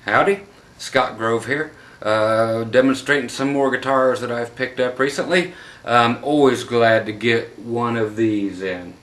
Howdy, Scott Grove here, demonstrating some more guitars that I've picked up recently. I'm always glad to get one of these in.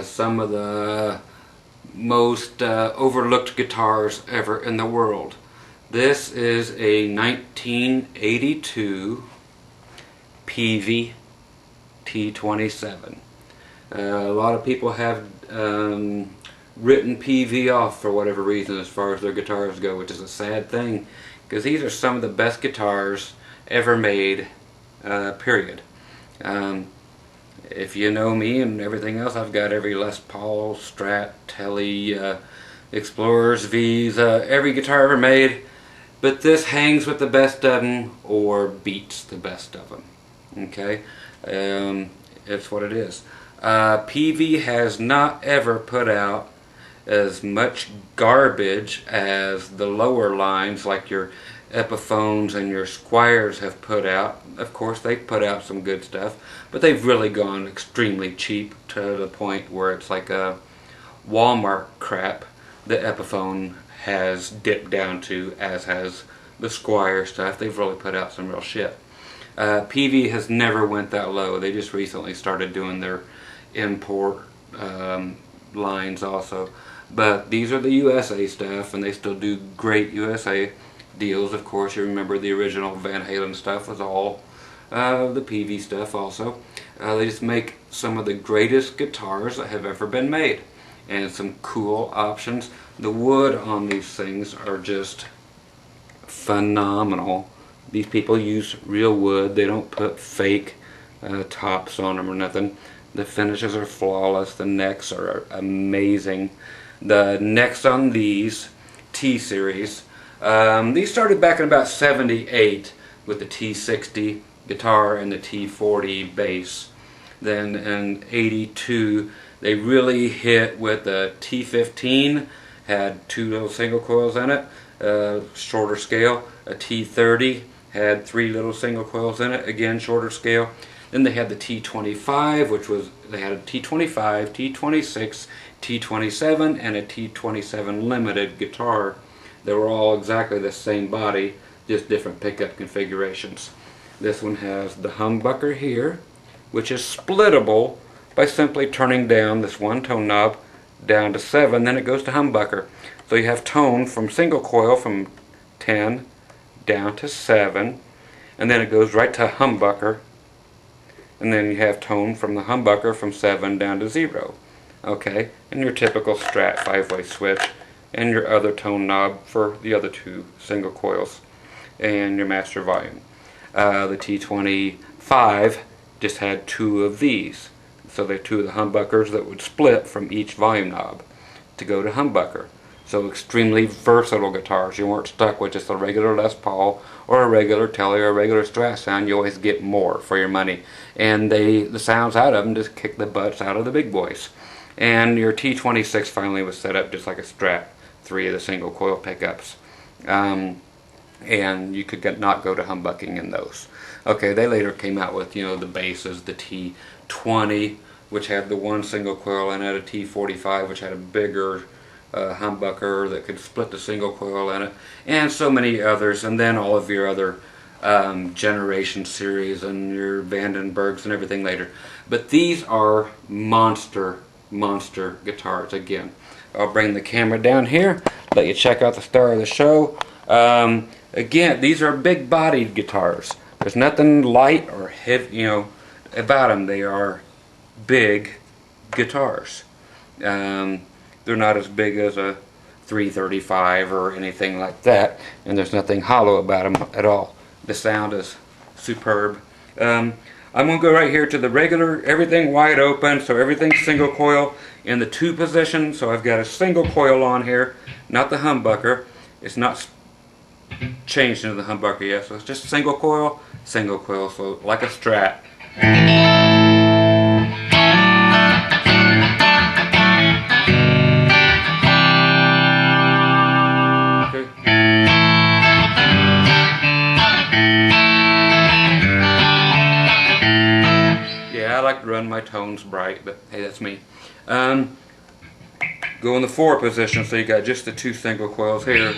Some of the most overlooked guitars ever in the world. This is a 1982 Peavey T27. A lot of people have written Peavey off for whatever reason as far as their guitars go, which is a sad thing, because these are some of the best guitars ever made, period. If you know me and everything else, I've got every Les Paul, Strat, Tele, Explorers, V's, every guitar ever made, but this hangs with the best of them or beats the best of them. Okay? It's what it is. Peavey has not ever put out as much garbage as the lower lines like your Epiphones and your Squiers have put out. Of course, they put out some good stuff, but they've really gone extremely cheap to the point where it's like a Walmart crap the Epiphone has dipped down to, as has the Squier stuff. They've really put out some real shit. Peavey has never went that low. They just recently started doing their import lines also. But these are the USA stuff, and they still do great USA deals. Of course, you remember the original Van Halen stuff was all the Peavey stuff also. They just make some of the greatest guitars that have ever been made, and some cool options. The wood on these things are just phenomenal. These people use real wood. They don't put fake tops on them or nothing. The finishes are flawless. The necks are amazing. The necks on these T-Series, these started back in about 78 with the T60 guitar and the T40 bass. Then in 82 they really hit with the T15, had two little single coils in it, shorter scale. A T30 had three little single coils in it, again shorter scale. Then they had the T25, which was, they had a T25, T26, T27, and a T27 limited guitar. They were all exactly the same body, just different pickup configurations. This one has the humbucker here, which is splittable by simply turning down this one tone knob down to 7, then it goes to humbucker. So you have tone from single coil from 10 down to 7, and then it goes right to humbucker, and then you have tone from the humbucker from 7 down to 0. Okay, and your typical Strat 5-way switch, and your other tone knob for the other two single coils, and your master volume. The T25 just had two of these, so they're two of the humbuckers that would split from each volume knob to go to humbucker. So extremely versatile guitars. You weren't stuck with just a regular Les Paul or a regular Tele or a regular Strat sound. You always get more for your money, and the sounds out of them just kick the butts out of the big boys. And your T26 finally was set up just like a Strat, 3 of the single coil pickups, and you could not go to humbucking in those. Okay, they later came out with, you know, the basses, the T20, which had the one single coil, and had a T45, which had a bigger humbucker that could split the single coil in it, and so many others, and then all of your other Generation series and your Vandenbergs and everything later. But these are monster guitars. Again, I'll bring the camera down here, let you check out the star of the show. Again, these are big bodied guitars. There's nothing light or heavy, you know, about them. They are big guitars. They're not as big as a 335 or anything like that, and there's nothing hollow about them at all. The sound is superb. I'm going to go right here to the regular, everything wide open, so everything's single coil in the 2 position. So I've got a single coil on here, not the humbucker. It's not changed into the humbucker yet, so it's just single coil, so like a Strat. I like to run my tones bright, but hey, that's me. go in the 4 position, so you got just the 2 single coils here.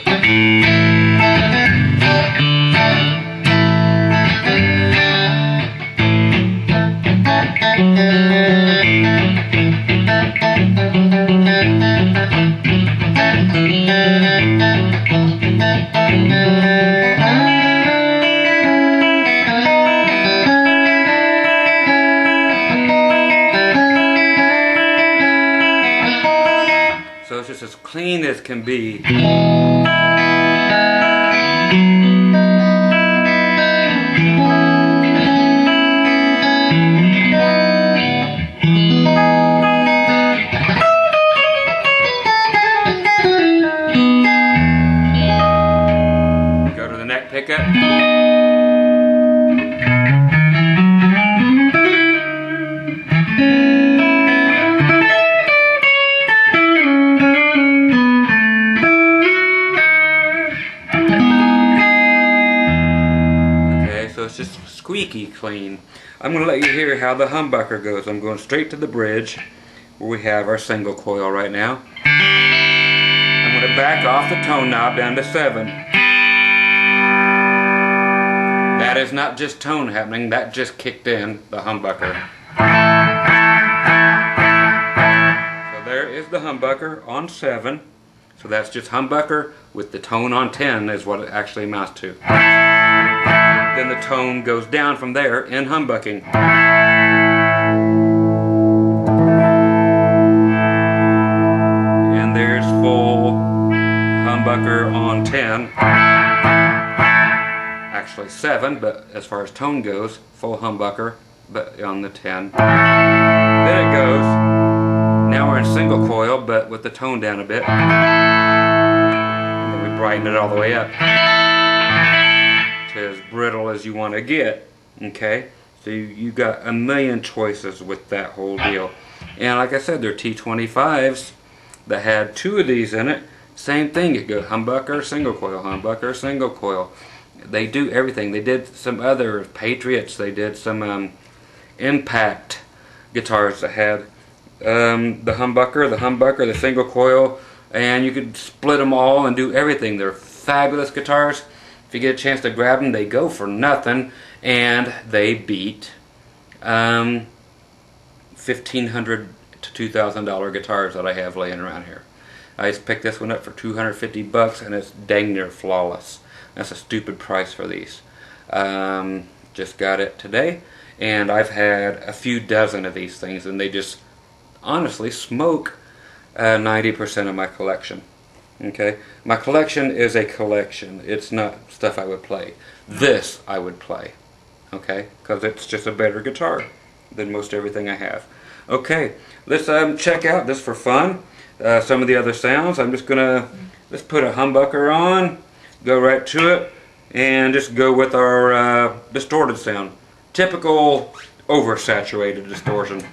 So it's just as clean as can be. Go to the neck pickup. It's just squeaky clean. I'm going to let you hear how the humbucker goes. I'm going straight to the bridge where we have our single coil right now. I'm going to back off the tone knob down to 7. That is not just tone happening, that just kicked in the humbucker. So there is the humbucker on 7. So that's just humbucker with the tone on 10 is what it actually amounts to. Then the tone goes down from there in humbucking. And there's full humbucker on 10. Actually 7, but as far as tone goes, full humbucker, but on the 10. Then it goes. Now we're in single coil, but with the tone down a bit. And then we brighten it all the way up to as brittle as you want to get. Okay, so you got a million choices with that whole deal. And like I said, they're T25s that had 2 of these in it. Same thing, you go humbucker, single coil, humbucker, single coil. They do everything. They did some other Patriots, they did some Impact guitars that had the humbucker, the single coil, and you could split them all and do everything. They're fabulous guitars. If you get a chance to grab them, they go for nothing, and they beat $1,500 to $2,000 guitars that I have laying around here. I just picked this one up for $250, and it's dang near flawless. That's a stupid price for these. Just got it today, and I've had a few dozen of these things, and they just honestly smoke 90% of my collection. Okay, my collection is a collection. It's not stuff I would play. This I would play. Okay, because it's just a better guitar than most everything I have. Okay, let's check out this for fun. Some of the other sounds. I'm just gonna let's put a humbucker on, go right to it, and just go with our distorted sound. Typical oversaturated distortion.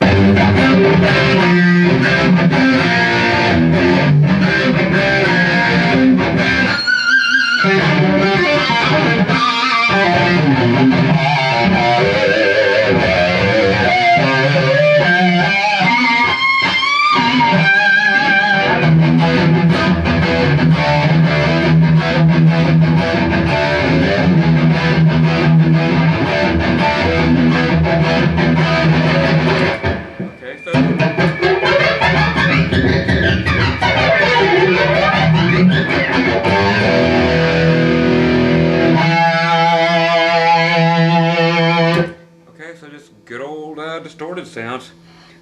So just good old distorted sounds.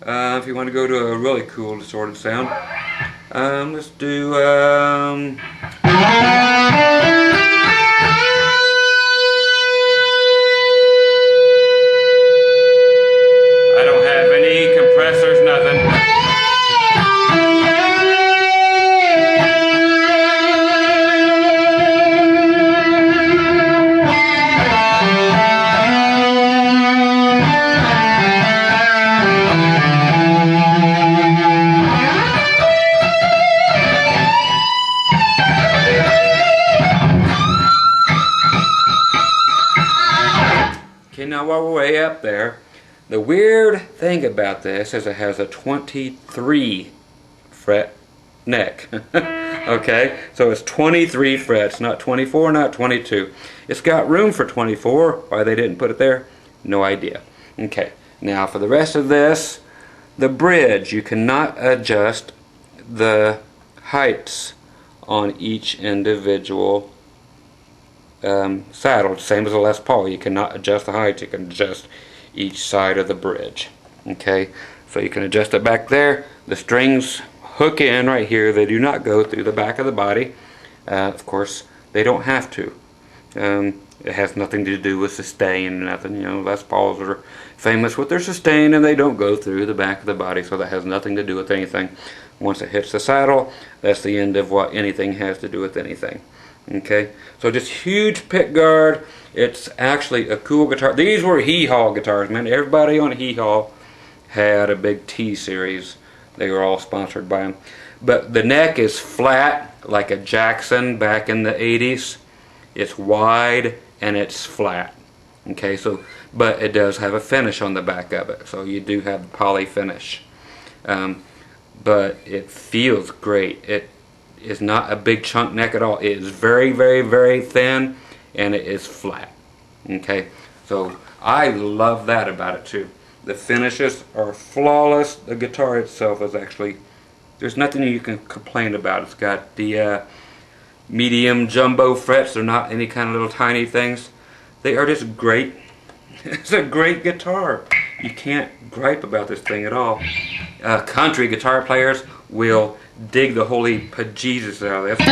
If you want to go to a really cool distorted sound, let's do I don't have any compressors, nothing. Now while we're way up there, the weird thing about this is it has a 23 fret neck. Okay, so it's 23 frets, not 24, not 22. It's got room for 24. Why they didn't put it there, no idea. Okay, now for the rest of this, the bridge, you cannot adjust the heights on each individual saddle. Same as a Les Paul, you cannot adjust the heights, you can adjust each side of the bridge. Okay, so you can adjust it back there. The strings hook in right here. They do not go through the back of the body. Of course, they don't have to. It has nothing to do with sustain, nothing. You know, Les Pauls are famous with their sustain, and they don't go through the back of the body, so that has nothing to do with anything. Once it hits the saddle, that's the end of what anything has to do with anything. Okay, so just huge pick guard. It's actually a cool guitar. These were Hee-Haw guitars, man. Everybody on Hee-Haw had a big T series. They were all sponsored by them. But the neck is flat like a Jackson back in the 80s. It's wide and it's flat. Okay, so but it does have a finish on the back of it. So you do have the poly finish. But it feels great. It is not a big chunk neck at all. It is very, very, very thin, and it is flat. Okay, so I love that about it too. The finishes are flawless. The guitar itself is actually, there's nothing you can complain about. It's got the medium jumbo frets. They're not any kind of little tiny things. They are just great. It's a great guitar. You can't gripe about this thing at all. Country guitar players will dig the holy bejesus out of this.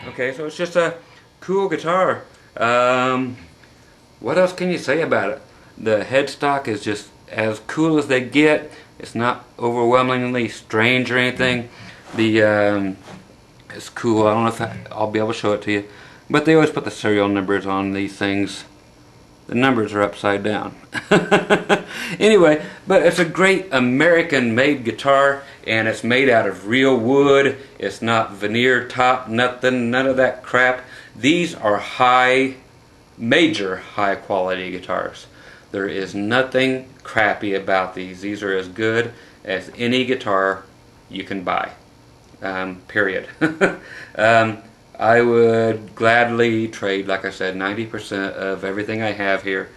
Okay, so it's just a cool guitar. What else can you say about it? The headstock is just as cool as they get. It's not overwhelmingly strange or anything. It's cool. I don't know if I'll be able to show it to you, but they always put the serial numbers on these things. The numbers are upside down. Anyway, but it's a great American-made guitar, and it's made out of real wood. It's not veneer top, nothing, none of that crap. These are major high-quality guitars. There is nothing crappy about these. These are as good as any guitar you can buy. Period. I would gladly trade, like I said, 90% of everything I have here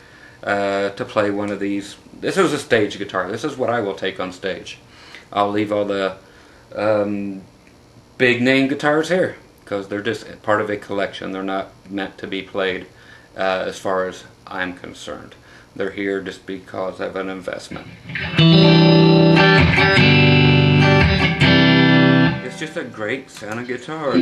to play one of these. This is a stage guitar. This is what I will take on stage. I'll leave all the big name guitars here because they're just part of a collection. They're not meant to be played as far as I'm concerned. They're here just because of an investment. It's just a great sounding guitar.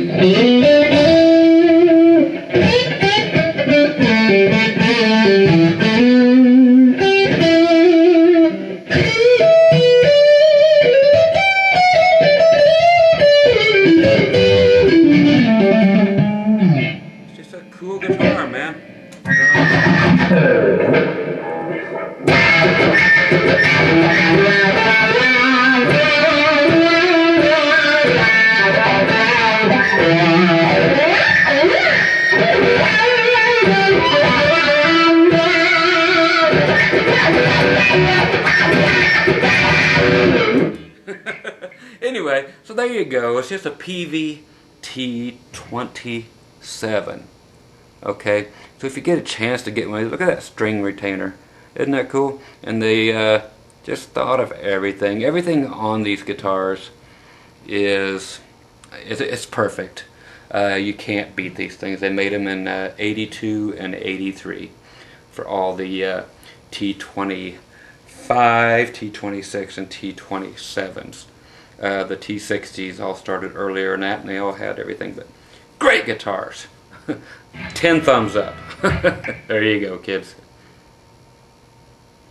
It's just a cool guitar, man. Anyway, so there you go. It's just a PVT-27. Okay, so if you get a chance to get one, look at that string retainer. Isn't that cool? And they just thought of everything. Everything on these guitars it's perfect. You can't beat these things. They made them in 82 and 83 for all the T25, T26, and T27s. The T60s all started earlier than that, and they all had everything, but great guitars. 10 thumbs up. There you go, kids.